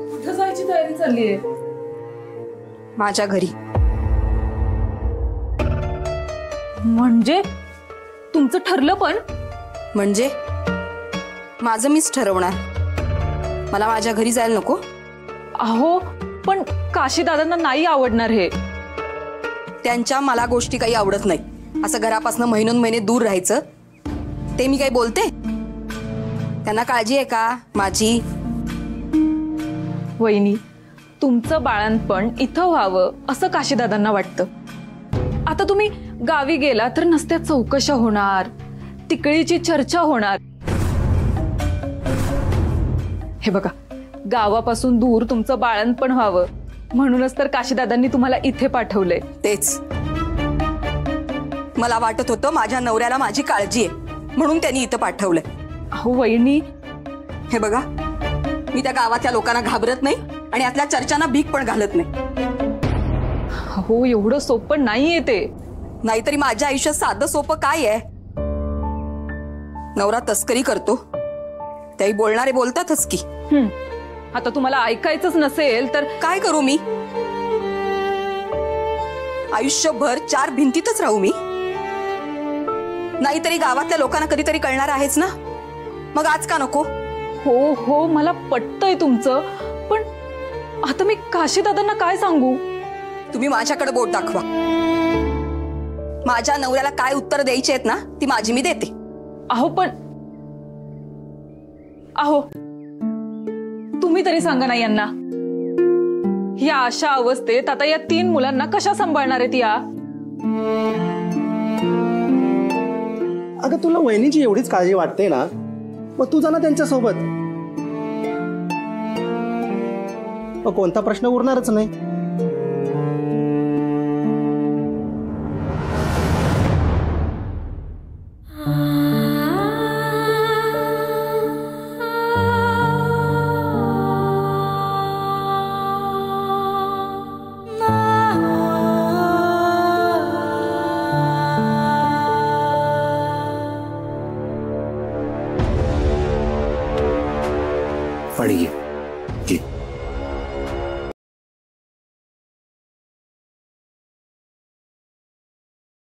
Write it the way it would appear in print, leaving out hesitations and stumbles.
कुठं जायची तयारी चाललीये? माझ्या घरी. म्हणजे तुमचं ठरलं? पण म्हणजे माझं मीच ठरवणार. मला माझ्या घरी जायला नको? अहो पण काशी दादांना नाही आवडणार हे. त्यांच्या मला गोष्टी काही आवडत नाही. असं घरापासून महिने दूर राहायचं ते मी काही बोलते? त्यांना काळजी आहे का माझी? वहिनी, तुमचं बाळंतपण इथं व्हावं असं काशीदादांना वाटतं. आता तुम्ही गावी गेला तर नसत्या चौकशा होणार, तिकडीची चर्चा होणार. हे बघा, गावापासून दूर तुमचं बाळंतपण व्हावं म्हणूनच तर काशीदादांनी तुम्हाला इथे पाठवलंय. तेच मला वाटत होतं माझ्या नवऱ्याला माझी काळजी आहे म्हणून त्यांनी इथं पाठवलंय. अहो वहिनी, हे बघा, मी त्या गावातल्या लोकांना घाबरत नाही आणि यातल्या चर्चांना भीक पण घालत नाही. हो, एवढं सोपं नाहीये ते. नाहीतरी माझ्या आयुष्यात साधं सोपं काय आहे? नवरा तस्करी करतो, त्याही बोलणारे बोलतातच की. आता तुम्हाला ऐकायचंच नसेल तर काय करू मी? आयुष्यभर चार भिंतीतच राहू मी? नाहीतरी गावातल्या लोकांना कधीतरी कळणार आहेच ना, मग आज का नको? हो हो, मला पटतंय तुमचं, पण आता मी काशीदादांना काय सांगू? तुम्ही माझ्याकडे बोट दाखवा. माझ्या नवऱ्याला काय उत्तर द्यायची आहेत ना ती माझी मी देते. अहो पण अहो तुम्ही तरी सांगा ना यांना, या अशा अवस्थेत आता या 3 मुलांना कशा सांभाळणार आहेत या? अगं तुला वहिनीची एवढीच काळजी वाटते ना, मग तू जा ना त्यांच्यासोबत. मग कोणता प्रश्न उरणारच नाही. पढ़िए.